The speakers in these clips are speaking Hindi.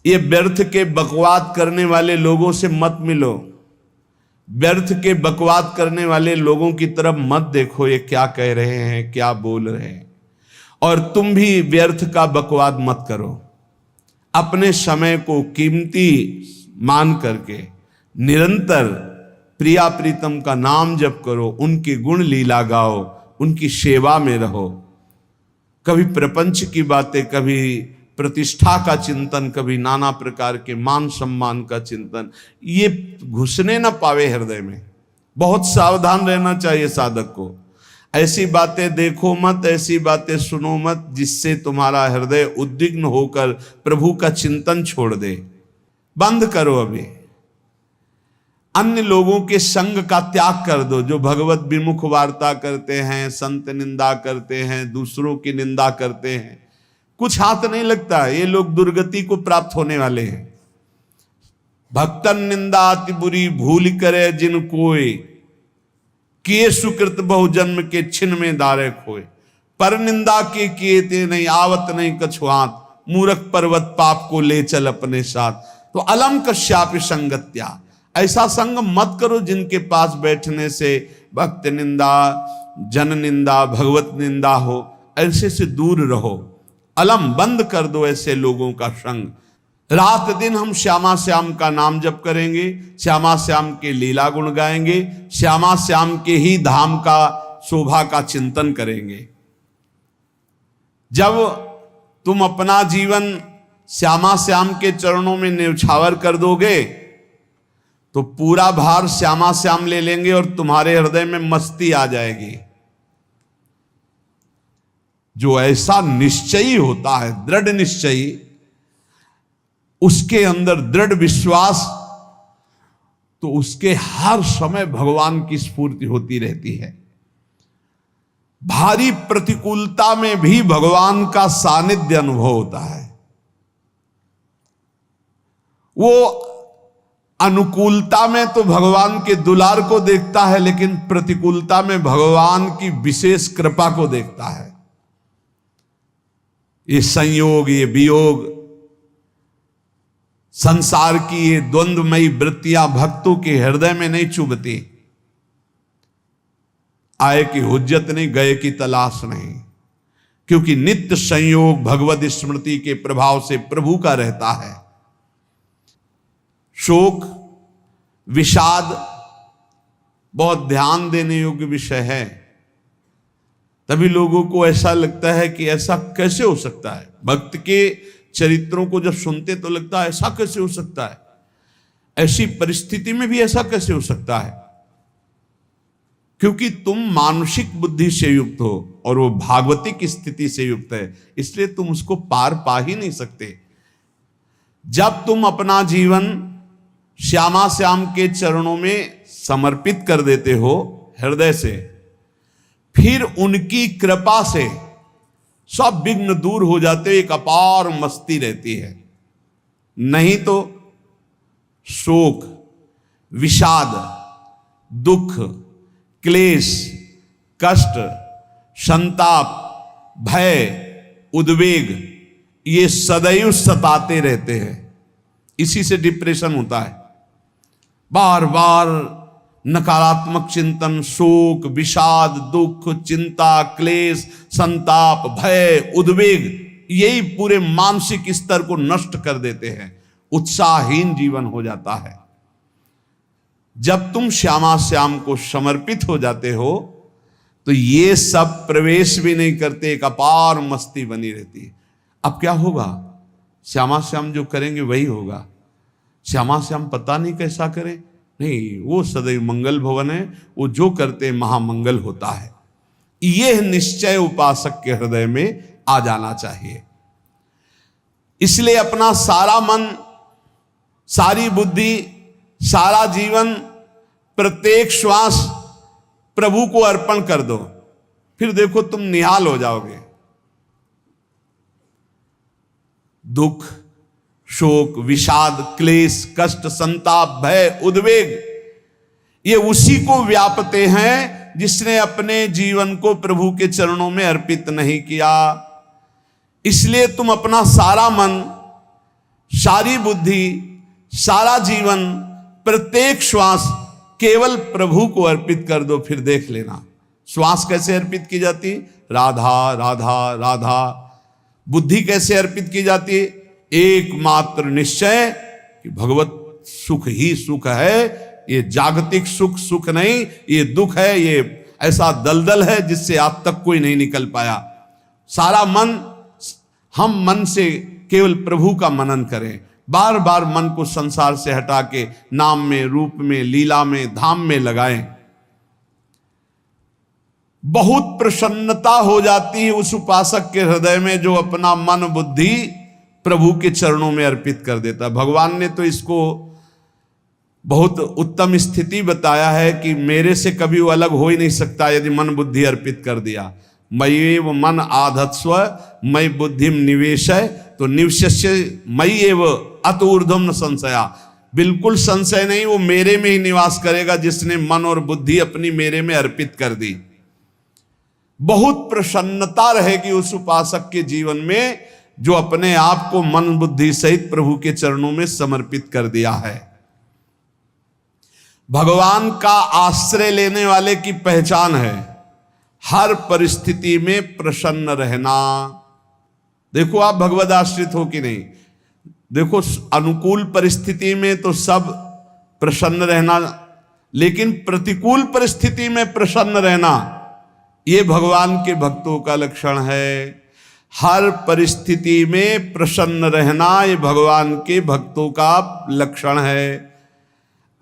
ये व्यर्थ के बकवाद करने वाले लोगों से मत मिलो, व्यर्थ के बकवाद करने वाले लोगों की तरफ मत देखो, ये क्या कह रहे हैं, क्या बोल रहे हैं। और तुम भी व्यर्थ का बकवाद मत करो। अपने समय को कीमती मान करके निरंतर प्रिया प्रीतम का नाम जप करो, उनके गुण लीला गाओ, उनकी सेवा में रहो। कभी प्रपंच की बातें, कभी प्रतिष्ठा का चिंतन, कभी नाना प्रकार के मान सम्मान का चिंतन, ये घुसने ना पावे हृदय में। बहुत सावधान रहना चाहिए साधक को। ऐसी बातें देखो मत, ऐसी बातें सुनो मत जिससे तुम्हारा हृदय उद्विग्न होकर प्रभु का चिंतन छोड़ दे। बंद करो अभी। अन्य लोगों के संग का त्याग कर दो, जो भगवत विमुख वार्ता करते हैं, संत निंदा करते हैं, दूसरों की निंदा करते हैं। कुछ हाथ नहीं लगता, ये लोग दुर्गति को प्राप्त होने वाले हैं। भक्तन निंदा अति बुरी भूल करे जिन कोय, किए सुकृत बहु जन्म के छिन में दारे खोए। पर निंदा के किए ते नहीं, आवत नहीं कछुआत, मूर्ख पर्वत पाप को ले चल अपने साथ। तो अलम कश्यापि संगत्या, ऐसा संग मत करो जिनके पास बैठने से भक्त निंदा, जन निंदा, भगवत निंदा हो। ऐसे से दूर रहो। अलम बंद कर दो ऐसे लोगों का संग। रात दिन हम श्यामा श्याम का नाम जप करेंगे, श्यामा श्याम के लीला गुण गाएंगे, श्यामा श्याम के ही धाम का शोभा का चिंतन करेंगे। जब तुम अपना जीवन श्यामा श्याम के चरणों में न्यौछावर कर दोगे तो पूरा भार श्यामा श्याम ले लेंगे और तुम्हारे हृदय में मस्ती आ जाएगी। जो ऐसा निश्चयी होता है, दृढ़ निश्चयी, उसके अंदर दृढ़ विश्वास, तो उसके हर समय भगवान की स्फूर्ति होती रहती है। भारी प्रतिकूलता में भी भगवान का सानिध्य अनुभव होता है। वो अनुकूलता में तो भगवान के दुलार को देखता है, लेकिन प्रतिकूलता में भगवान की विशेष कृपा को देखता है। ये संयोग, ये वियोग, संसार की ये द्वंद्वमयी वृत्तियां भक्तों के हृदय में नहीं चुभती। आए की हुज्जत नहीं, गए की तलाश नहीं, क्योंकि नित्य संयोग भगवत स्मृति के प्रभाव से प्रभु का रहता है। शोक, विषाद बहुत ध्यान देने योग्य विषय है। तभी लोगों को ऐसा लगता है कि ऐसा कैसे हो सकता है। भक्त के चरित्रों को जब सुनते तो लगता है ऐसा कैसे हो सकता है, ऐसी परिस्थिति में भी ऐसा कैसे हो सकता है। क्योंकि तुम मानसिक बुद्धि से युक्त हो और वो भागवतिक स्थिति से युक्त है, इसलिए तुम उसको पार पा ही नहीं सकते। जब तुम अपना जीवन श्यामा श्याम के चरणों में समर्पित कर देते हो हृदय से, फिर उनकी कृपा से सब विघ्न दूर हो जाते, एक अपार मस्ती रहती है। नहीं तो शोक, विषाद, दुख, क्लेश, कष्ट, संताप, भय, उद्वेग, ये सदैव सताते रहते हैं। इसी से डिप्रेशन होता है। बार बार नकारात्मक चिंतन, शोक, विषाद, दुख, चिंता, क्लेश, संताप, भय, उद्वेग, यही पूरे मानसिक स्तर को नष्ट कर देते हैं। उत्साहहीन जीवन हो जाता है। जब तुम श्यामा श्याम को समर्पित हो जाते हो तो ये सब प्रवेश भी नहीं करते, एक अपार मस्ती बनी रहती है। अब क्या होगा? श्यामा श्याम जो करेंगे वही होगा। श्यामा श्याम पता नहीं कैसा करें, नहीं, वो सदैव मंगल भवन है, वो जो करते महामंगल होता है। यह निश्चय उपासक के हृदय में आ जाना चाहिए। इसलिए अपना सारा मन, सारी बुद्धि, सारा जीवन, प्रत्येक श्वास प्रभु को अर्पण कर दो, फिर देखो तुम निहाल हो जाओगे। दुख, शोक, विषाद, क्लेश, कष्ट, संताप, भय, उद्वेग, ये उसी को व्यापते हैं जिसने अपने जीवन को प्रभु के चरणों में अर्पित नहीं किया। इसलिए तुम अपना सारा मन, सारी बुद्धि, सारा जीवन, प्रत्येक श्वास केवल प्रभु को अर्पित कर दो, फिर देख लेना। श्वास कैसे अर्पित की जाती? राधा राधा राधा। बुद्धि कैसे अर्पित की जाती? एकमात्र निश्चय कि भगवत सुख ही सुख है, ये जागतिक सुख सुख नहीं, ये दुख है, ये ऐसा दलदल है जिससे आज तक कोई नहीं निकल पाया। सारा मन, हम मन से केवल प्रभु का मनन करें, बार बार मन को संसार से हटा के नाम में, रूप में, लीला में, धाम में लगाएं। बहुत प्रसन्नता हो जाती है उस उपासक के हृदय में जो अपना मन बुद्धि प्रभु के चरणों में अर्पित कर देता। भगवान ने तो इसको बहुत उत्तम स्थिति बताया है कि मेरे से कभी वो अलग हो ही नहीं सकता यदि मन बुद्धि अर्पित कर दिया। मय्येव मन आधत्स्व मयि बुद्धिम निवेशय, तो निवश्य मय्येव अत ऊर्ध्वं न संशया। बिल्कुल संशय नहीं, वो मेरे में ही निवास करेगा जिसने मन और बुद्धि अपनी मेरे में अर्पित कर दी। बहुत प्रसन्नता रहेगी उस उपासक के जीवन में जो अपने आप को मन बुद्धि सहित प्रभु के चरणों में समर्पित कर दिया है। भगवान का आश्रय लेने वाले की पहचान है हर परिस्थिति में प्रसन्न रहना। देखो आप भगवद आश्रित हो कि नहीं, देखो अनुकूल परिस्थिति में तो सब प्रसन्न रहना, लेकिन प्रतिकूल परिस्थिति में प्रसन्न रहना ये भगवान के भक्तों का लक्षण है। हर परिस्थिति में प्रसन्न रहना ये भगवान के भक्तों का लक्षण है।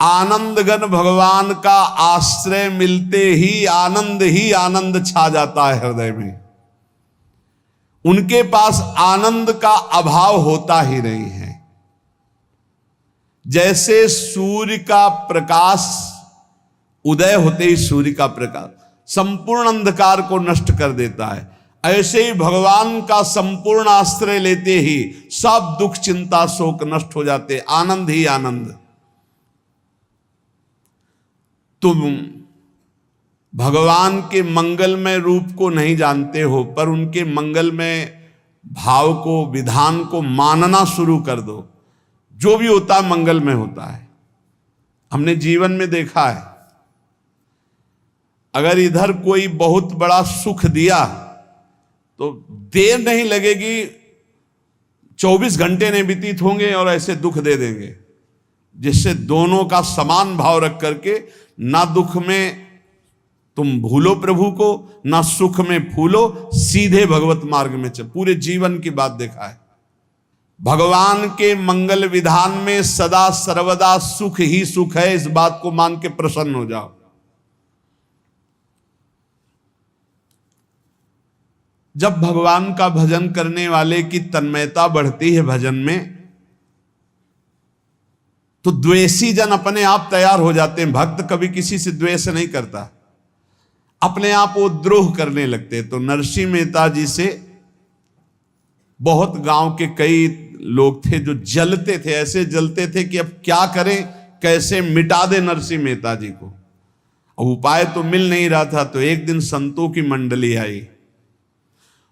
आनंदगन भगवान का आश्रय मिलते ही आनंद छा जाता है हृदय में। उनके पास आनंद का अभाव होता ही नहीं है। जैसे सूर्य का प्रकाश उदय होते ही सूर्य का प्रकाश संपूर्ण अंधकार को नष्ट कर देता है, ऐसे ही भगवान का संपूर्ण आश्रय लेते ही सब दुख चिंता शोक नष्ट हो जाते, आनंद ही आनंद। तुम भगवान के मंगलमय रूप को नहीं जानते हो, पर उनके मंगलमय भाव को, विधान को मानना शुरू कर दो। जो भी होता है मंगलमय होता है। हमने जीवन में देखा है, अगर इधर कोई बहुत बड़ा सुख दिया तो देर नहीं लगेगी, 24 घंटे नहीं व्यतीत होंगे और ऐसे दुख दे देंगे, जिससे दोनों का समान भाव रख करके ना दुख में तुम भूलो प्रभु को, ना सुख में फूलो, सीधे भगवत मार्ग में चल। पूरे जीवन की बात देखा है, भगवान के मंगल विधान में सदा सर्वदा सुख ही सुख है, इस बात को मान के प्रसन्न हो जाओ। जब भगवान का भजन करने वाले की तन्मयता बढ़ती है भजन में, तो द्वेषी जन अपने आप तैयार हो जाते हैं। भक्त कभी किसी से द्वेष नहीं करता, अपने आप वो द्रोह करने लगते। तो नरसिंह मेहता जी से बहुत गांव के कई लोग थे जो जलते थे, ऐसे जलते थे कि अब क्या करें, कैसे मिटा दे नरसिंह मेहता जी को। अब उपाय तो मिल नहीं रहा था। तो एक दिन संतों की मंडली आई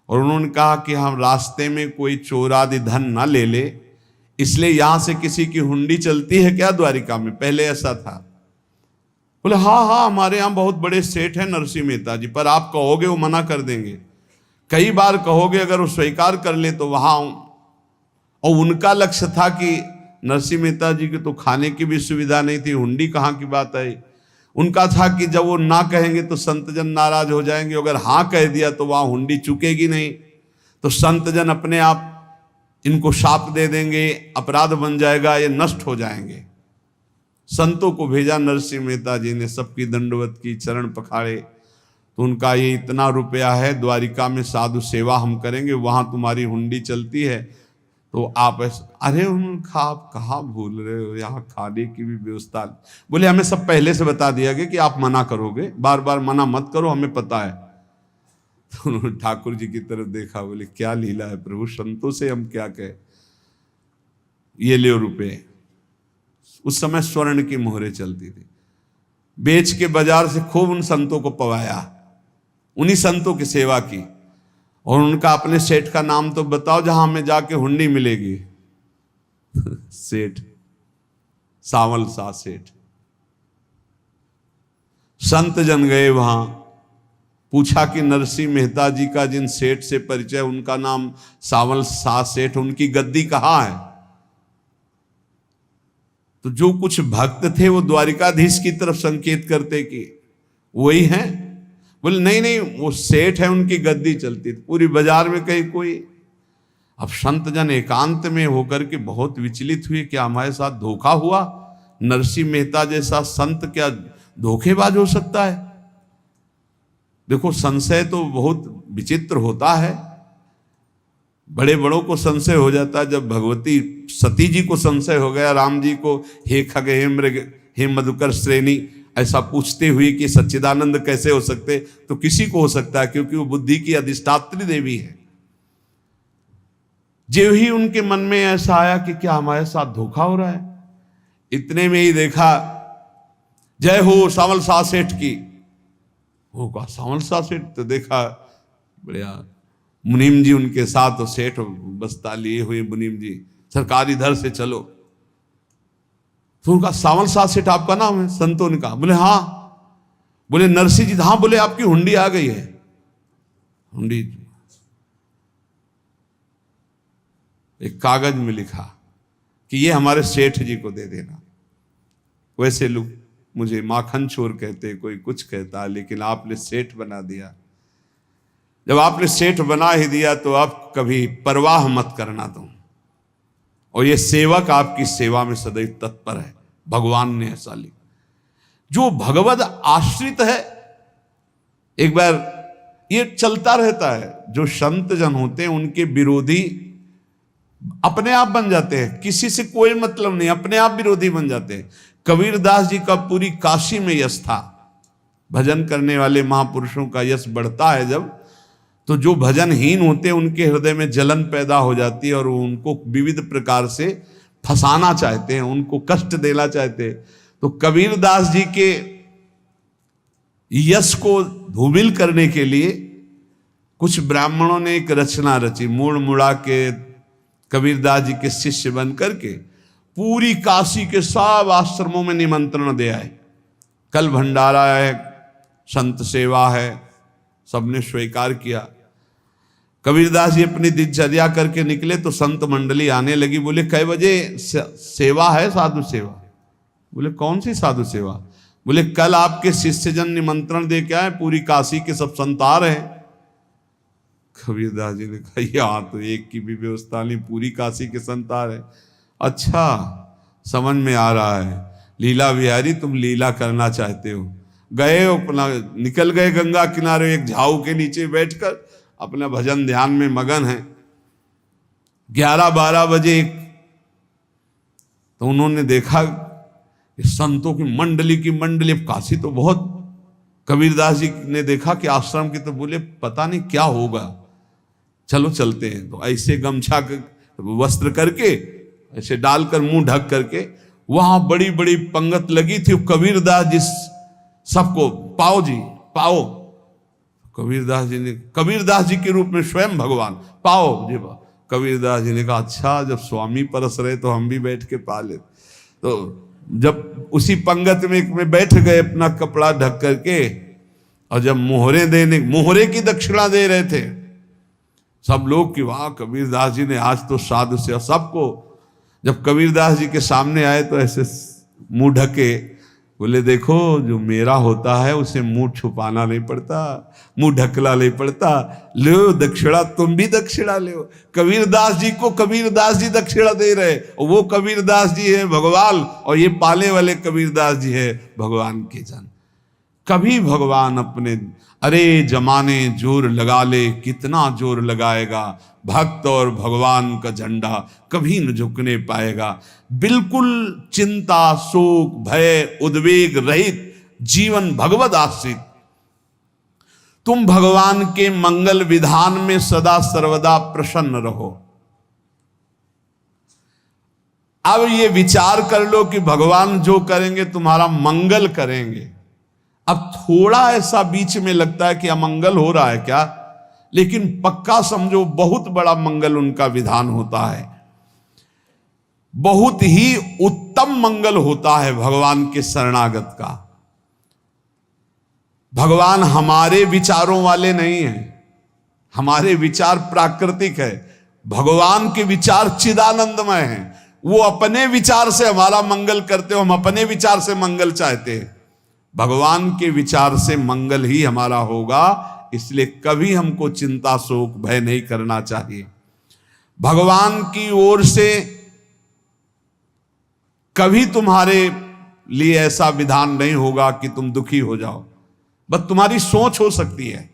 और उन्होंने कहा कि हम रास्ते में कोई चोर आदि धन ना ले ले, इसलिए यहां से किसी की हुंडी चलती है क्या द्वारिका में? पहले ऐसा था। बोले हाँ, हमारे यहां बहुत बड़े सेठ हैं नरसिंह मेहता जी, पर आप कहोगे वो मना कर देंगे। कई बार कहोगे, अगर वो स्वीकार कर ले तो वहां। और उनका लक्ष्य था कि नरसिंह मेहता जी की तो खाने की भी सुविधा नहीं थी, हुंडी कहाँ की बात आई। उनका था कि जब वो ना कहेंगे तो संतजन नाराज हो जाएंगे, अगर हाँ कह दिया तो वहां हुंडी चुकेगी नहीं, तो संतजन अपने आप इनको शाप दे देंगे, अपराध बन जाएगा, ये नष्ट हो जाएंगे। संतों को भेजा नरसिंह मेहता जी ने, सबकी दंडवत की, चरण पखाड़े। तो उनका ये इतना रुपया है, द्वारिका में साधु सेवा हम करेंगे, वहां तुम्हारी हुंडी चलती है, तो आप अरे उनका आप कहाँ भूल रहे हो, यहाँ खाने की भी व्यवस्था। बोले हमें सब पहले से बता दिया गया कि आप मना करोगे, बार बार मना मत करो, हमें पता है। तो उन्होंने ठाकुर जी की तरफ देखा, बोले क्या लीला है प्रभु, संतों से हम क्या कहें, ये ले रुपए। उस समय स्वर्ण की मोहरें चलती थी, बेच के बाजार से खूब उन संतों को पवाया, उन्हीं संतों की सेवा की। और उनका अपने सेठ का नाम तो बताओ जहां हमें जाके हुंडी मिलेगी। सेठ, सावल शाह सेठ। संत जन गए वहां, पूछा कि नरसिंह मेहता जी का जिन सेठ से परिचय, उनका नाम सावल शाह सेठ, उनकी गद्दी कहाँ है? तो जो कुछ भक्त थे वो द्वारिकाधीश की तरफ संकेत करते कि वही हैं। बोले नहीं नहीं, वो सेठ है, उनकी गद्दी चलती थी। पूरी बाजार में कहीं कोई। अब संत जन एकांत में होकर के बहुत विचलित हुए, क्या हमारे साथ धोखा हुआ? नरसिंह मेहता जैसा संत क्या धोखेबाज हो सकता है? देखो, संशय तो बहुत विचित्र होता है। बड़े बड़ों को संशय हो जाता है। जब भगवती सती जी को संशय हो गया, राम जी को, हे खग हे मृग हे मधुकर श्रेणी, ऐसा पूछते हुए कि सच्चिदानंद कैसे हो सकते, तो किसी को हो सकता है, क्योंकि वो बुद्धि की अधिष्ठात्री देवी है। जो ही उनके मन में ऐसा आया कि क्या हमारे साथ धोखा हो रहा है, इतने में ही देखा जय हो सावल शाह सेठ की। वो कहा सावल शाह सेठ? तो देखा बढ़िया मुनीम जी उनके साथ, और सेठ बस्ता लिए हुए मुनीम जी, सरकार इधर से चलो। तो उनका सावल शाह सेठ आपका नाम है? संतों ने कहा। बोले हाँ। बोले नरसिंह जी? हाँ। बोले आपकी हुंडी आ गई है। हुंडी एक कागज में लिखा कि ये हमारे सेठ जी को दे देना। वैसे लोग मुझे माखन चोर कहते, कोई कुछ कहता, लेकिन आपने सेठ बना दिया। जब आपने सेठ बना ही दिया तो आप कभी परवाह मत करना तुम। और ये सेवक आपकी सेवा में सदैव तत्पर है। भगवान ने ऐसा लिखा। जो भगवद आश्रित है, एक बार ये चलता रहता है, जो संत जन होते हैं उनके विरोधी अपने आप बन जाते हैं, किसी से कोई मतलब नहीं, अपने आप विरोधी बन जाते हैं। कबीरदास जी का पूरी काशी में यश था। भजन करने वाले महापुरुषों का यश बढ़ता है जब, तो जो भजनहीन होते हैं उनके हृदय में जलन पैदा हो जाती है, और वो उनको विविध प्रकार से फंसाना चाहते हैं, उनको कष्ट देना चाहते हैं। तो कबीरदास जी के यश को धूमिल करने के लिए कुछ ब्राह्मणों ने एक रचना रची। मुड़ मुड़ा के कबीरदास जी के शिष्य बन करके पूरी काशी के सब आश्रमों में निमंत्रण दे आए। कल भंडारा है, संत सेवा है, सबने स्वीकार किया। कबीरदास जी अपनी दिनचर्या करके निकले तो संत मंडली आने लगी। बोले कै बजे सेवा है? साधु सेवा। बोले कौन सी साधु सेवा? बोले कल आपके शिष्यजन निमंत्रण दे के आए, पूरी काशी के सब संत आ रहे हैं। कबीरदास जी ने कहा यहाँ तो एक की भी व्यवस्था नहीं, पूरी काशी के संत आ रहे। अच्छा, समझ में आ रहा है, लीला बिहारी तुम लीला करना चाहते हो। गए अपना निकल गए गंगा किनारे, एक झाऊ के नीचे बैठकर अपना भजन ध्यान में मगन है। 11-12 बजे तो उन्होंने देखा संतों की मंडली, अब काशी तो बहुत। कबीरदास जी ने देखा कि आश्रम की, तो बोले पता नहीं क्या होगा, चलो चलते हैं। तो ऐसे गमछा वस्त्र करके ऐसे डालकर मुंह ढक करके, वहां बड़ी बड़ी पंगत लगी थी। कबीरदास जी सबको पाओ जी पाओ। कबीरदास जी के रूप में स्वयं भगवान पाओ जी पाओ। कबीरदास जी ने कहा अच्छा, जब स्वामी परस रहे तो हम भी बैठ के पा ले। तो जब उसी पंगत में बैठ गए अपना कपड़ा ढक करके, और जब मोहरे की दक्षिणा दे रहे थे सब लोग कि वाह कबीरदास जी ने आज तो साधु से। सबको जब कबीरदास जी के सामने आए तो ऐसे मुंह ढके, बोले देखो जो मेरा होता है उसे मुंह छुपाना नहीं पड़ता, मुंह ढकला नहीं पड़ता। लो दक्षिणा, तुम भी दक्षिणा लो। कबीरदास जी को कबीरदास जी दक्षिणा दे रहे, और वो कबीरदास जी है भगवान, और ये पाले वाले कबीरदास जी है भगवान के जन। कभी भगवान अपने, अरे जमाने जोर लगा ले, कितना जोर लगाएगा, भक्त और भगवान का झंडा कभी न झुकने पाएगा। बिल्कुल चिंता, शोक, भय, उद्वेग रहित जीवन भगवद आश्रित। तुम भगवान के मंगल विधान में सदा सर्वदा प्रसन्न रहो। अब ये विचार कर लो कि भगवान जो करेंगे तुम्हारा मंगल करेंगे। अब थोड़ा ऐसा बीच में लगता है कि अमंगल हो रहा है क्या, लेकिन पक्का समझो बहुत बड़ा मंगल उनका विधान होता है। बहुत ही उत्तम मंगल होता है भगवान के शरणागत का। भगवान हमारे विचारों वाले नहीं हैं, हमारे विचार प्राकृतिक है, भगवान के विचार चिदानंदमय हैं। वो अपने विचार से हमारा मंगल करते हो, हम अपने विचार से मंगल चाहते हैं। भगवान के विचार से मंगल ही हमारा होगा, इसलिए कभी हमको चिंता शोक भय नहीं करना चाहिए। भगवान की ओर से कभी तुम्हारे लिए ऐसा विधान नहीं होगा कि तुम दुखी हो जाओ, बस तुम्हारी सोच हो सकती है,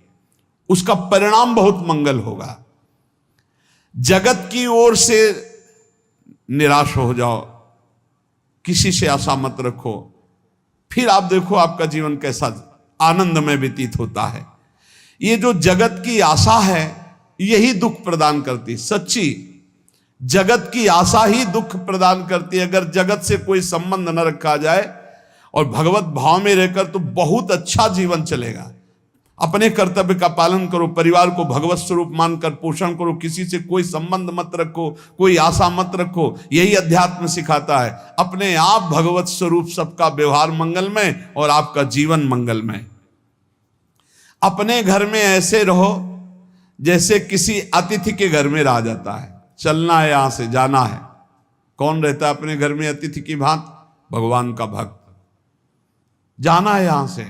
उसका परिणाम बहुत मंगल होगा। जगत की ओर से निराश हो जाओ, किसी से आशा मत रखो, फिर आप देखो आपका जीवन कैसा आनंदमय व्यतीत होता है। ये जो जगत की आशा है यही दुख प्रदान करती, सच्ची जगत की आशा ही दुख प्रदान करती है। अगर जगत से कोई संबंध न रखा जाए और भगवत भाव में रहकर तो बहुत अच्छा जीवन चलेगा। अपने कर्तव्य का पालन करो, परिवार को भगवत स्वरूप मानकर पोषण करो, किसी से कोई संबंध मत रखो, कोई आशा मत रखो, यही अध्यात्म सिखाता है। अपने आप भगवत स्वरूप, सबका व्यवहार मंगलमय और आपका जीवन मंगलमय। अपने घर में ऐसे रहो जैसे किसी अतिथि के घर में रह जाता है, चलना है यहां से जाना है। कौन रहता है अपने घर में अतिथि की भांति? भगवान का भक्त। जाना है यहां से,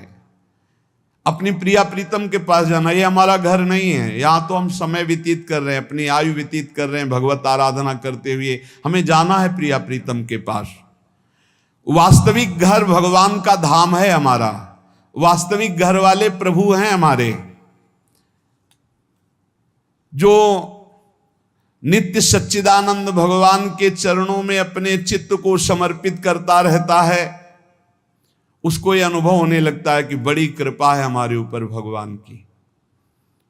अपनी प्रिया प्रीतम के पास जाना। ये हमारा घर नहीं है, यहां तो हम समय व्यतीत कर रहे हैं, अपनी आयु व्यतीत कर रहे हैं भगवत आराधना करते हुए। हमें जाना है प्रिया प्रीतम के पास। वास्तविक घर भगवान का धाम है हमारा, वास्तविक घर वाले प्रभु हैं हमारे, जो नित्य सच्चिदानंद भगवान के चरणों में अपने चित्त को समर्पित करता रहता है। उसको यह अनुभव होने लगता है कि बड़ी कृपा है हमारे ऊपर, भगवान की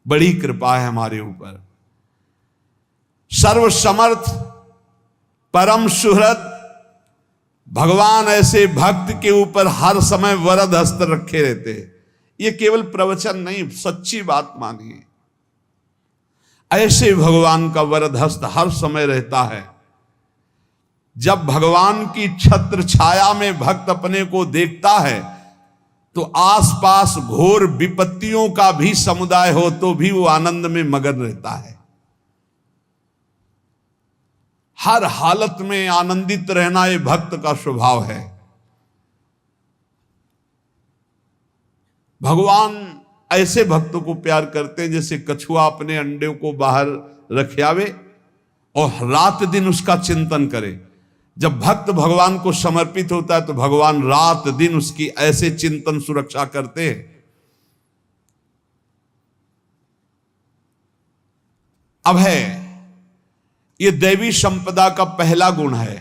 बड़ी कृपा है हमारे ऊपर। सर्वसमर्थ परम सुहृद भगवान ऐसे भक्त के ऊपर हर समय वरद हस्त रखे रहते हैं। ये केवल प्रवचन नहीं, सच्ची बात मानिए। ऐसे भगवान का वरद हस्त हर समय रहता है। जब भगवान की छत्र छाया में भक्त अपने को देखता है तो आसपास घोर विपत्तियों का भी समुदाय हो तो भी वो आनंद में मगन रहता है। हर हालत में आनंदित रहना ये भक्त का स्वभाव है। भगवान ऐसे भक्तों को प्यार करते हैं जैसे कछुआ अपने अंडे को बाहर रख आवे और रात दिन उसका चिंतन करे। जब भक्त भगवान को समर्पित होता है तो भगवान रात दिन उसकी ऐसे चिंतन सुरक्षा करते हैं। अभय, ये दैवी संपदा का पहला गुण है।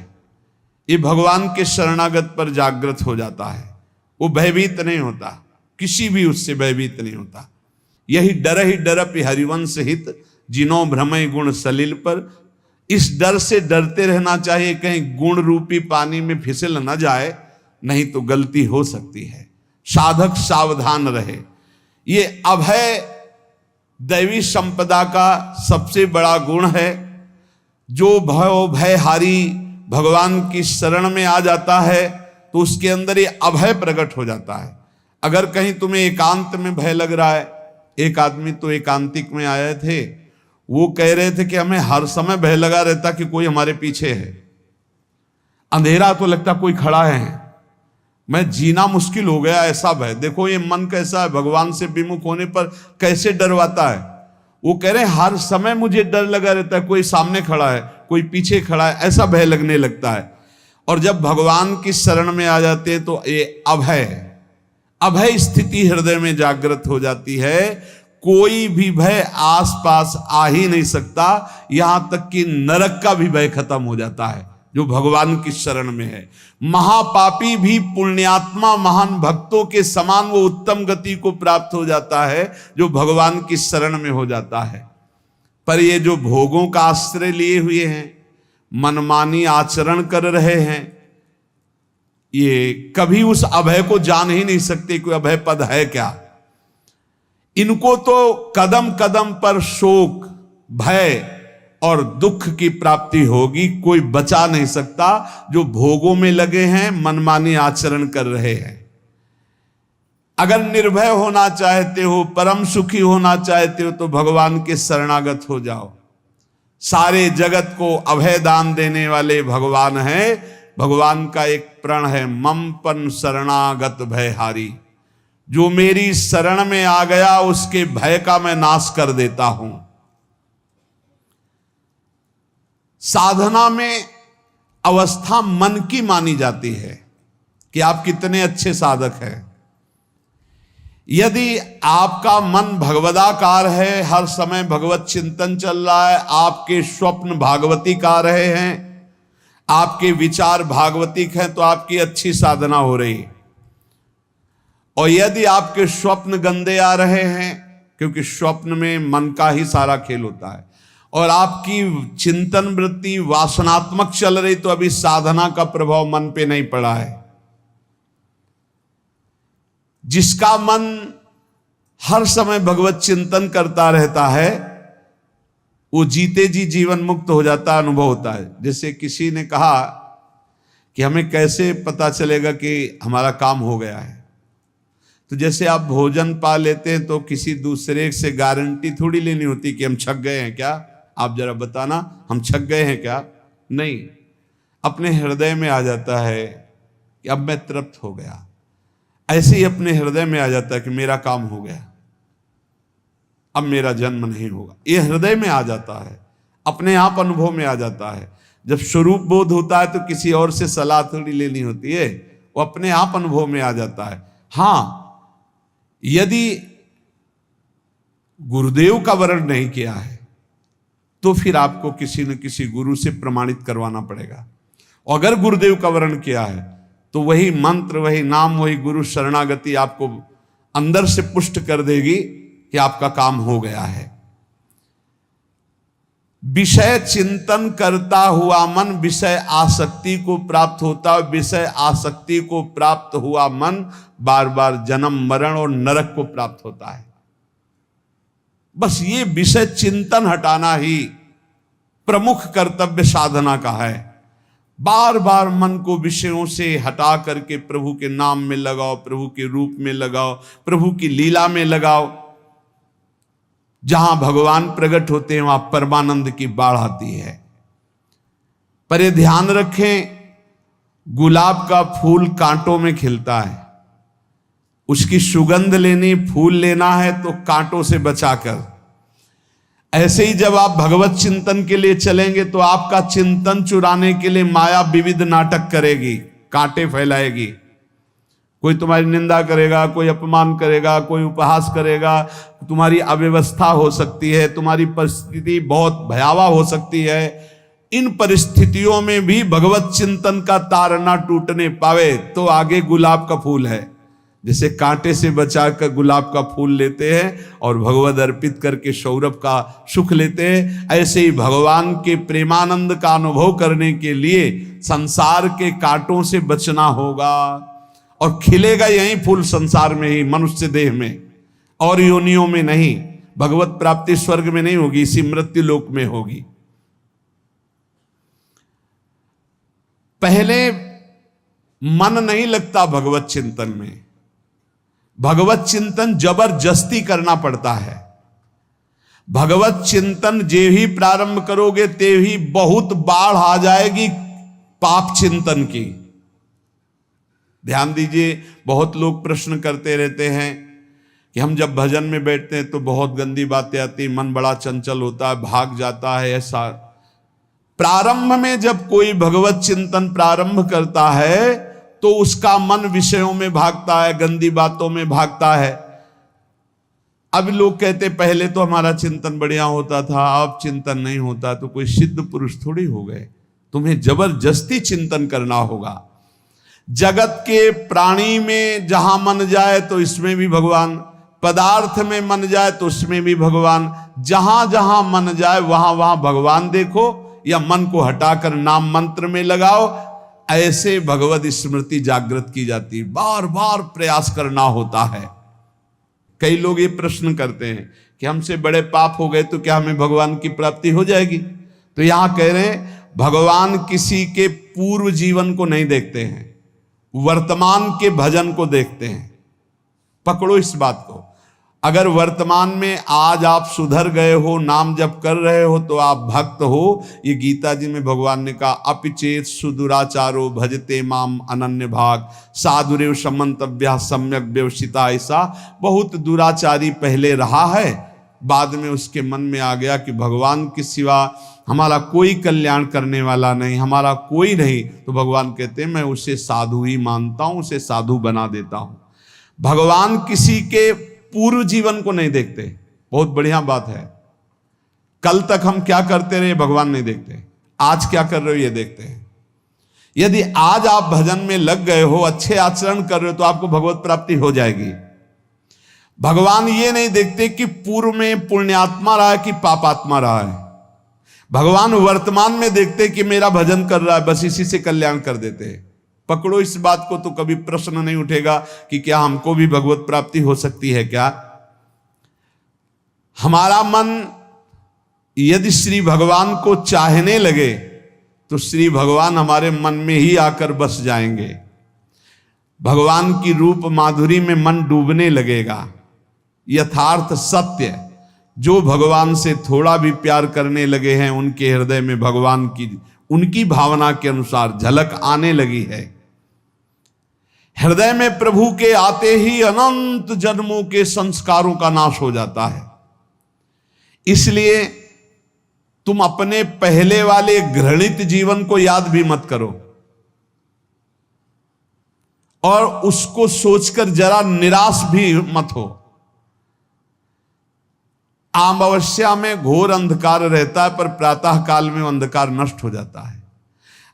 ये भगवान के शरणागत पर जागृत हो जाता है, वो भयभीत नहीं होता, किसी भी उससे भयभीत नहीं होता। यही डरप हरिवंश हित, जिनो भ्रमय गुण सलिल पर। इस डर से डरते रहना चाहिए कहीं गुण रूपी पानी में फिसल न जाए, नहीं तो गलती हो सकती है। साधक सावधान रहे। ये अभय दैवी संपदा का सबसे बड़ा गुण है। जो भयहारी भगवान की शरण में आ जाता है तो उसके अंदर ये अभय प्रकट हो जाता है। अगर कहीं तुम्हें एकांत में भय लग रहा है, एक आदमी तो एकांतिक में आए थे, वो कह रहे थे कि हमें हर समय भय लगा रहता कि कोई हमारे पीछे है, अंधेरा तो लगता कोई खड़ा है, मैं जीना मुश्किल हो गया, ऐसा भय। देखो ये मन कैसा है, भगवान से विमुख होने पर कैसे डरवाता है। वो कह रहे हैं हर समय मुझे डर लगा रहता है, कोई सामने खड़ा है, कोई पीछे खड़ा है, ऐसा भय लगने लगता है। और जब भगवान की शरण में आ जाते हैं तो ये अभय स्थिति हृदय में जागृत हो जाती है। कोई भी भय आसपास आ ही नहीं सकता, यहां तक कि नरक का भी भय खत्म हो जाता है जो भगवान की शरण में है। महापापी भी पुण्यात्मा महान भक्तों के समान वो उत्तम गति को प्राप्त हो जाता है जो भगवान की शरण में हो जाता है। पर ये जो भोगों का आश्रय लिए हुए हैं, मनमानी आचरण कर रहे हैं, ये कभी उस अभय को जान ही नहीं सकते कोई अभय पद है क्या। इनको तो कदम कदम पर शोक, भय, और दुख की प्राप्ति होगी। कोई बचा नहीं सकता जो भोगों में लगे हैं, मनमानी आचरण कर रहे हैं। अगर निर्भय होना चाहते हो, परम सुखी होना चाहते हो, तो भगवान के शरणागत हो जाओ। सारे जगत को अभय दान देने वाले भगवान हैं। भगवान का एक प्रण है, मम पन शरणागत भयहारी। जो मेरी शरण में आ गया उसके भय का मैं नाश कर देता हूं। साधना में अवस्था मन की मानी जाती है कि आप कितने अच्छे साधक हैं। यदि आपका मन भगवदाकार है, हर समय भगवत चिंतन चल रहा है, आपके स्वप्न भागवती का रहे हैं, आपके विचार भागवतिक हैं, तो आपकी अच्छी साधना हो रही है। और यदि आपके स्वप्न गंदे आ रहे हैं, क्योंकि स्वप्न में मन का ही सारा खेल होता है, और आपकी चिंतन वृत्ति वासनात्मक चल रही, तो अभी साधना का प्रभाव मन पे नहीं पड़ा है। जिसका मन हर समय भगवत चिंतन करता रहता है, वो जीते जी जीवन मुक्त हो जाता, अनुभव होता है। जैसे किसी ने कहा कि हमें कैसे पता चलेगा कि हमारा काम हो गया है, तो जैसे आप भोजन पा लेते हैं तो किसी दूसरे से गारंटी थोड़ी लेनी होती कि हम छक गए हैं क्या, आप जरा बताना हम छक गए हैं क्या। नहीं, अपने हृदय में आ जाता है कि अब मैं तृप्त हो गया। ऐसे ही अपने हृदय में आ जाता है कि मेरा काम हो गया, अब मेरा जन्म नहीं होगा। ये हृदय में आ जाता है, अपने आप अनुभव में आ जाता है। जब स्वरूप बोध होता है तो किसी और से सलाह थोड़ी लेनी होती है, वो अपने आप अनुभव में आ जाता है। हाँ, यदि गुरुदेव का वर्ण नहीं किया है तो फिर आपको किसी न किसी गुरु से प्रमाणित करवाना पड़ेगा। और अगर गुरुदेव का वर्ण किया है तो वही मंत्र, वही नाम, वही गुरु शरणागति आपको अंदर से पुष्ट कर देगी कि आपका काम हो गया है। विषय चिंतन करता हुआ मन विषय आसक्ति को प्राप्त होता है। विषय आसक्ति को प्राप्त हुआ मन बार बार जन्म मरण और नरक को प्राप्त होता है। बस ये विषय चिंतन हटाना ही प्रमुख कर्तव्य साधना का है। बार बार मन को विषयों से हटा करके प्रभु के नाम में लगाओ, प्रभु के रूप में लगाओ, प्रभु की लीला में लगाओ। जहां भगवान प्रकट होते हैं वहां परमानंद की बाढ़ आती है। पर ये ध्यान रखें, गुलाब का फूल कांटों में खिलता है, उसकी सुगंध लेनी, फूल लेना है तो कांटों से बचाकर। ऐसे ही जब आप भगवत चिंतन के लिए चलेंगे तो आपका चिंतन चुराने के लिए माया विविध नाटक करेगी, कांटे फैलाएगी। कोई तुम्हारी निंदा करेगा, कोई अपमान करेगा, कोई उपहास करेगा, तुम्हारी अव्यवस्था हो सकती है, तुम्हारी परिस्थिति बहुत भयावह हो सकती है। इन परिस्थितियों में भी भगवत चिंतन का तार ना टूटने पावे तो आगे गुलाब का फूल है। जैसे कांटे से बचाकर गुलाब का फूल लेते हैं और भगवद अर्पित करके सौरभ का सुख लेते हैं, ऐसे ही भगवान के प्रेमानंद का अनुभव करने के लिए संसार के कांटों से बचना होगा। और खिलेगा यही फूल संसार में ही, मनुष्य देह में, और योनियों में नहीं। भगवत प्राप्ति स्वर्ग में नहीं होगी, इसी मृत्यु लोक में होगी। पहले मन नहीं लगता भगवत चिंतन में, भगवत चिंतन जबरदस्ती करना पड़ता है। भगवत चिंतन जे ही प्रारंभ करोगे ते ही बहुत बाढ़ आ जाएगी पाप चिंतन की। ध्यान दीजिए, बहुत लोग प्रश्न करते रहते हैं कि हम जब भजन में बैठते हैं तो बहुत गंदी बातें आती, मन बड़ा चंचल होता है, भाग जाता है। ऐसा प्रारंभ में जब कोई भगवत चिंतन प्रारंभ करता है तो उसका मन विषयों में भागता है, गंदी बातों में भागता है। अब लोग कहते पहले तो हमारा चिंतन बढ़िया होता था, अब चिंतन नहीं होता। तो कोई सिद्ध पुरुष थोड़ी हो गए, तुम्हें जबरदस्ती चिंतन करना होगा। जगत के प्राणी में जहां मन जाए तो इसमें भी भगवान, पदार्थ में मन जाए तो उसमें भी भगवान, जहां जहां मन जाए वहां वहां भगवान देखो, या मन को हटाकर नाम मंत्र में लगाओ। ऐसे भगवत स्मृति जागृत की जाती है, बार बार प्रयास करना होता है। कई लोग ये प्रश्न करते हैं कि हमसे बड़े पाप हो गए तो क्या हमें भगवान की प्राप्ति हो जाएगी? तो यहां कह रहे हैं भगवान किसी के पूर्व जीवन को नहीं देखते हैं, वर्तमान के भजन को देखते हैं। पकड़ो इस बात को। अगर वर्तमान में आज आप सुधर गए हो, नाम जप कर रहे हो, तो आप भक्त हो। ये गीता जी में भगवान ने कहा, अपिचेत सुदुराचारो भजते माम अनन्य भाग साधुरेव समन्तव्या सम्यक व्यवसिता। ऐसा बहुत दुराचारी पहले रहा है, बाद में उसके मन में आ गया कि भगवान के सिवा हमारा कोई कल्याण करने वाला नहीं, हमारा कोई नहीं। तो भगवान कहते हैं मैं उसे साधु ही मानता हूं, उसे साधु बना देता हूं। भगवान किसी के पूर्व जीवन को नहीं देखते। बहुत बढ़िया बात है। कल तक हम क्या करते रहे भगवान नहीं देखते, आज क्या कर रहे हो ये देखते हैं। यदि आज आप भजन में लग गए हो, अच्छे आचरण कर रहे हो, तो आपको भगवत प्राप्ति हो जाएगी। भगवान ये नहीं देखते कि पूर्व में पुण्यात्मा रहा है कि पापात्मा रहा है। भगवान वर्तमान में देखते कि मेरा भजन कर रहा है, बस इसी से कल्याण कर देते हैं। पकड़ो इस बात को, तो कभी प्रश्न नहीं उठेगा कि क्या हमको भी भगवत प्राप्ति हो सकती है क्या। हमारा मन यदि श्री भगवान को चाहने लगे तो श्री भगवान हमारे मन में ही आकर बस जाएंगे। भगवान की रूप माधुरी में मन डूबने लगेगा। यथार्थ सत्य, जो भगवान से थोड़ा भी प्यार करने लगे हैं, उनके हृदय में भगवान की उनकी भावना के अनुसार झलक आने लगी है। हृदय में प्रभु के आते ही अनंत जन्मों के संस्कारों का नाश हो जाता है। इसलिए तुम अपने पहले वाले घृणित जीवन को याद भी मत करो और उसको सोचकर जरा निराश भी मत हो। अमावस्या में घोर अंधकार रहता है, पर प्रातः काल में अंधकार नष्ट हो जाता है।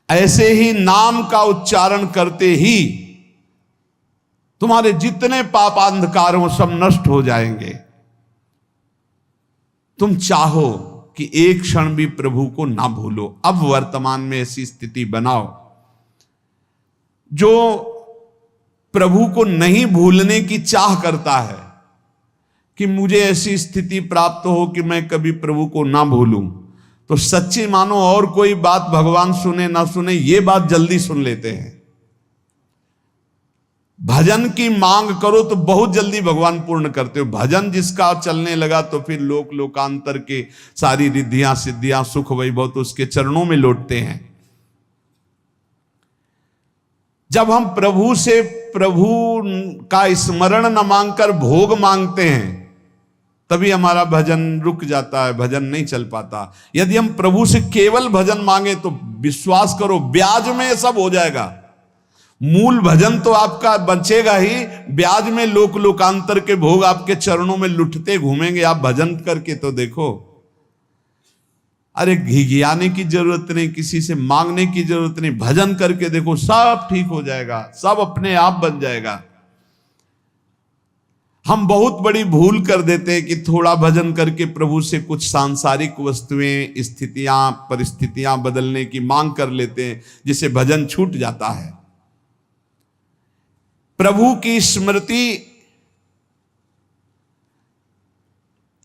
ऐसे ही नाम का उच्चारण करते ही तुम्हारे जितने पाप अंधकार हो सब नष्ट हो जाएंगे। तुम चाहो कि एक क्षण भी प्रभु को ना भूलो। अब वर्तमान में ऐसी स्थिति बनाओ। जो प्रभु को नहीं भूलने की चाह करता है कि मुझे ऐसी स्थिति प्राप्त हो कि मैं कभी प्रभु को ना भूलूं, तो सच्ची मानो और कोई बात भगवान सुने ना सुने, ये बात जल्दी सुन लेते हैं। भजन की मांग करो तो बहुत जल्दी भगवान पूर्ण करते हो। भजन जिसका चलने लगा तो फिर लोक लोकांतर के सारी रिद्धियां सिद्धियां सुख वैभव तो उसके चरणों में लौटते हैं। जब हम प्रभु से प्रभु का स्मरण न मांगकर भोग मांगते हैं, तभी हमारा भजन रुक जाता है, भजन नहीं चल पाता। यदि हम प्रभु से केवल भजन मांगे तो विश्वास करो ब्याज में सब हो जाएगा। मूल भजन तो आपका बचेगा ही, ब्याज में लोक लोकांतर के भोग आपके चरणों में लुटते घूमेंगे। आप भजन करके तो देखो। अरे घिघियाने की जरूरत नहीं, किसी से मांगने की जरूरत नहीं, भजन करके देखो, सब ठीक हो जाएगा, सब अपने आप बन जाएगा। हम बहुत बड़ी भूल कर देते हैं कि थोड़ा भजन करके प्रभु से कुछ सांसारिक वस्तुएं, स्थितियां, परिस्थितियां बदलने की मांग कर लेते हैं, जिससे भजन छूट जाता है। प्रभु की स्मृति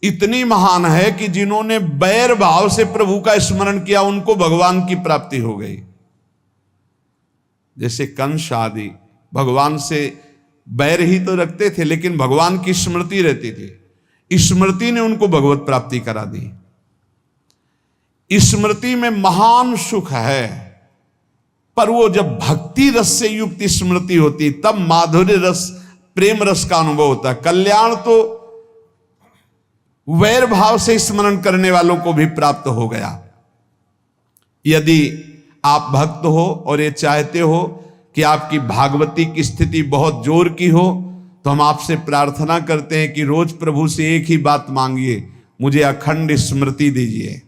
इतनी महान है कि जिन्होंने बैर भाव से प्रभु का स्मरण किया उनको भगवान की प्राप्ति हो गई। जैसे कंस आदि भगवान से बैर ही तो रखते थे, लेकिन भगवान की स्मृति रहती थी। स्मृति ने उनको भगवत प्राप्ति करा दी। स्मृति में महान सुख है, पर वो जब भक्ति रस से युक्त स्मृति होती तब माधुर्य रस, प्रेम रस का अनुभव होता है। कल्याण तो वैर भाव से स्मरण करने वालों को भी प्राप्त हो गया। यदि आप भक्त हो और ये चाहते हो कि आपकी भागवती की स्थिति बहुत जोर की हो, तो हम आपसे प्रार्थना करते हैं कि रोज प्रभु से एक ही बात मांगिए, मुझे अखंड स्मृति दीजिए।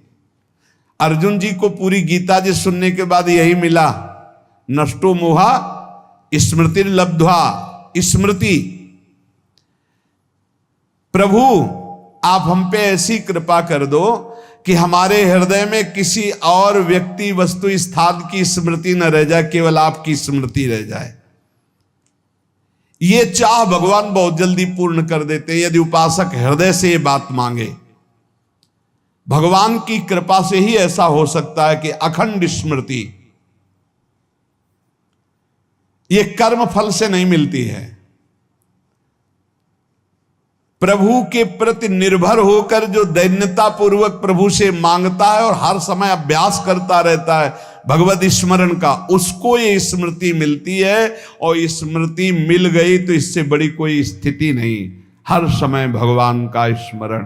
अर्जुन जी को पूरी गीता जी सुनने के बाद यही मिला, नष्टो मोहा स्मृति लब्ध्वा। स्मृति, प्रभु आप हम पे ऐसी कृपा कर दो कि हमारे हृदय में किसी और व्यक्ति, वस्तु, स्थान की स्मृति न रह जाए, केवल आपकी स्मृति रह जाए। ये चाह भगवान बहुत जल्दी पूर्ण कर देते हैं यदि उपासक हृदय से ये बात मांगे। भगवान की कृपा से ही ऐसा हो सकता है कि अखंड स्मृति ये कर्म फल से नहीं मिलती है। प्रभु के प्रति निर्भर होकर जो दैन्यता पूर्वक प्रभु से मांगता है और हर समय अभ्यास करता रहता है भगवत स्मरण का, उसको ये स्मृति मिलती है। और स्मृति मिल गई तो इससे बड़ी कोई स्थिति नहीं, हर समय भगवान का स्मरण।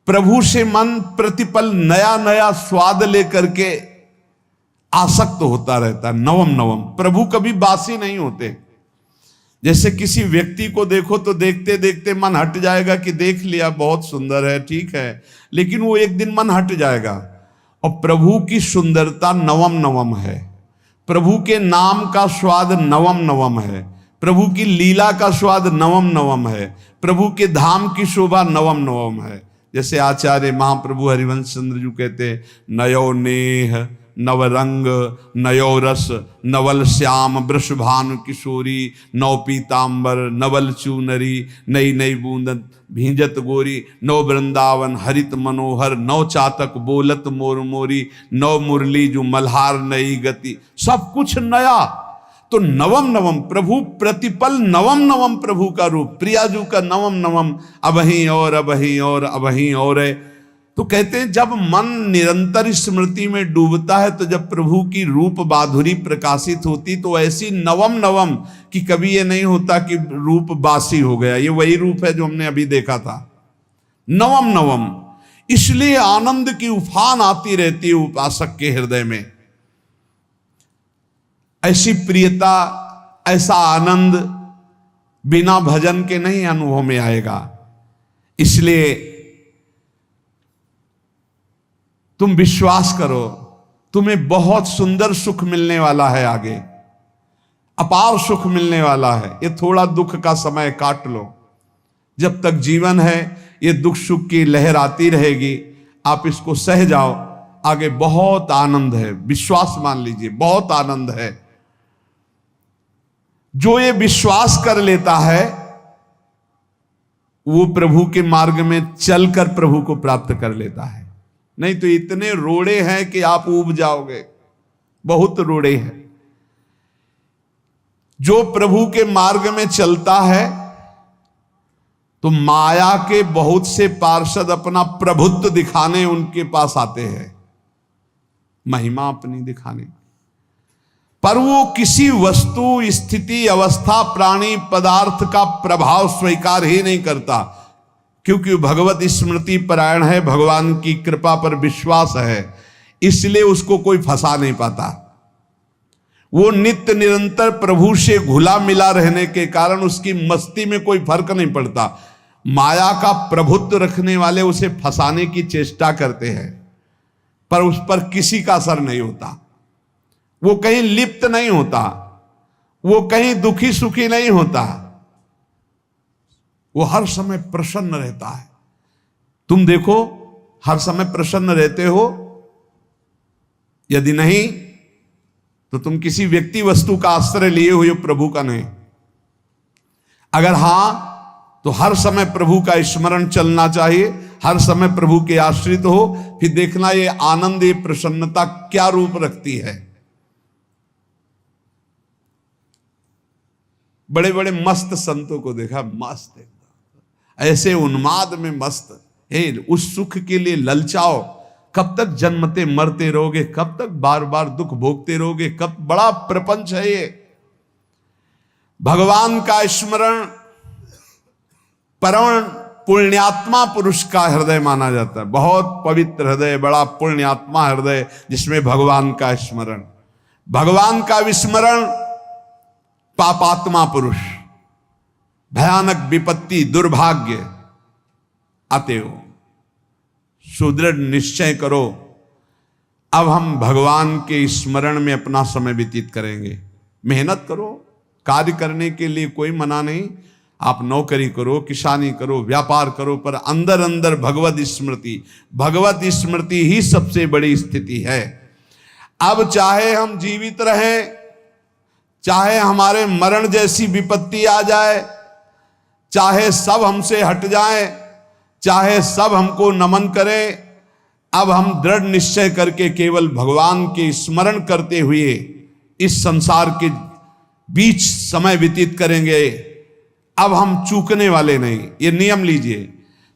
प्रभु से मन प्रतिपल नया नया स्वाद लेकर के आसक्त होता रहता है, नवम नवम। प्रभु कभी बासी नहीं होते। जैसे किसी व्यक्ति को देखो तो देखते देखते मन हट जाएगा कि देख लिया, बहुत सुंदर है, ठीक है, लेकिन वो एक दिन मन हट जाएगा। और प्रभु की सुंदरता नवम नवम है, प्रभु के नाम का स्वाद नवम नवम है, प्रभु की लीला का स्वाद नवम नवम है, प्रभु के धाम की शोभा नवम नवम है। जैसे आचार्य महाप्रभु हरिवंश चंद्र जी कहते, नयो नेह नवरंग नयो रस नवल श्याम वृषभानु किशोरी, नव पीतांबर नवल चूनरी, नई नई बूंदन भींजत गोरी, नव वृंदावन हरित मनोहर, नव चातक बोलत मोर मोरी, नव मुरली जो मल्हार नई गति, सब कुछ नया। तो नवम नवम प्रभु प्रतिपल नवम नवम प्रभु का रूप, प्रियाजू का नवम नवम, अबहीं और अबहीं और अबहीं और है। तो कहते हैं जब मन निरंतर स्मृति में डूबता है तो जब प्रभु की रूप माधुरी प्रकाशित होती तो ऐसी नवम नवम कि कभी ये नहीं होता कि रूप बासी हो गया। ये वही रूप है जो हमने अभी देखा था, नवम नवम। इसलिए आनंद की उफान आती रहती है उपासक के हृदय में। ऐसी प्रियता, ऐसा आनंद बिना भजन के नहीं अनुभव में आएगा। इसलिए तुम विश्वास करो, तुम्हें बहुत सुंदर सुख मिलने वाला है, आगे अपार सुख मिलने वाला है। ये थोड़ा दुख का समय काट लो, जब तक जीवन है ये दुख सुख की लहर आती रहेगी, आप इसको सह जाओ, आगे बहुत आनंद है, विश्वास मान लीजिए, बहुत आनंद है। जो ये विश्वास कर लेता है वो प्रभु के मार्ग में चलकर प्रभु को प्राप्त कर लेता है। नहीं तो इतने रोड़े हैं कि आप ऊब जाओगे, बहुत रोड़े हैं। जो प्रभु के मार्ग में चलता है तो माया के बहुत से पार्षद अपना प्रभुत्व दिखाने उनके पास आते हैं, महिमा अपनी दिखाने, पर वो किसी वस्तु स्थिति अवस्था प्राणी पदार्थ का प्रभाव स्वीकार ही नहीं करता, क्योंकि भगवत स्मृति परायण है, भगवान की कृपा पर विश्वास है, इसलिए उसको कोई फंसा नहीं पाता। वो नित्य निरंतर प्रभु से घुला मिला रहने के कारण उसकी मस्ती में कोई फर्क नहीं पड़ता। माया का प्रभुत्व रखने वाले उसे फंसाने की चेष्टा करते हैं, पर उस पर किसी का असर नहीं होता। वो कहीं लिप्त नहीं होता, वो कहीं दुखी सुखी नहीं होता, वो हर समय प्रसन्न रहता है। तुम देखो, हर समय प्रसन्न रहते हो? यदि नहीं तो तुम किसी व्यक्ति वस्तु का आश्रय लिए हुए, प्रभु का नहीं। अगर हां तो हर समय प्रभु का स्मरण चलना चाहिए, हर समय प्रभु के आश्रित हो, फिर देखना ये आनंद, ये प्रसन्नता क्या रूप रखती है। बड़े बड़े मस्त संतों को देखा, मस्त ऐसे उन्माद में मस्त है, उस सुख के लिए ललचाओ। कब तक जन्मते मरते रहोगे, कब तक बार बार दुख भोगते रहोगे, कब बड़ा प्रपंच है ये। भगवान का स्मरण परम पुण्यात्मा पुरुष का हृदय माना जाता है, बहुत पवित्र हृदय, बड़ा पुण्यात्मा हृदय जिसमें भगवान का स्मरण। भगवान का विस्मरण पापात्मा पुरुष, भयानक विपत्ति दुर्भाग्य आते हो। सुदृढ़ निश्चय करो, अब हम भगवान के स्मरण में अपना समय व्यतीत करेंगे। मेहनत करो, कार्य करने के लिए कोई मना नहीं, आप नौकरी करो, किसानी करो, व्यापार करो, पर अंदर अंदर भगवत स्मृति, भगवत स्मृति ही सबसे बड़ी स्थिति है। अब चाहे हम जीवित रहें, चाहे हमारे मरण जैसी विपत्ति आ जाए, चाहे सब हमसे हट जाए, चाहे सब हमको नमन करें, अब हम दृढ़ निश्चय करके केवल भगवान के स्मरण करते हुए इस संसार के बीच समय व्यतीत करेंगे। अब हम चूकने वाले नहीं। ये नियम लीजिए,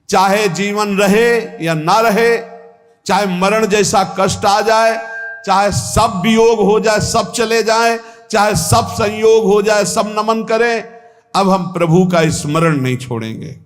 चाहे जीवन रहे या ना रहे, चाहे मरण जैसा कष्ट आ जाए, चाहे सब वियोग हो जाए, सब चले जाए, चाहे सब संयोग हो जाए, सब नमन करें, अब हम प्रभु का स्मरण नहीं छोड़ेंगे।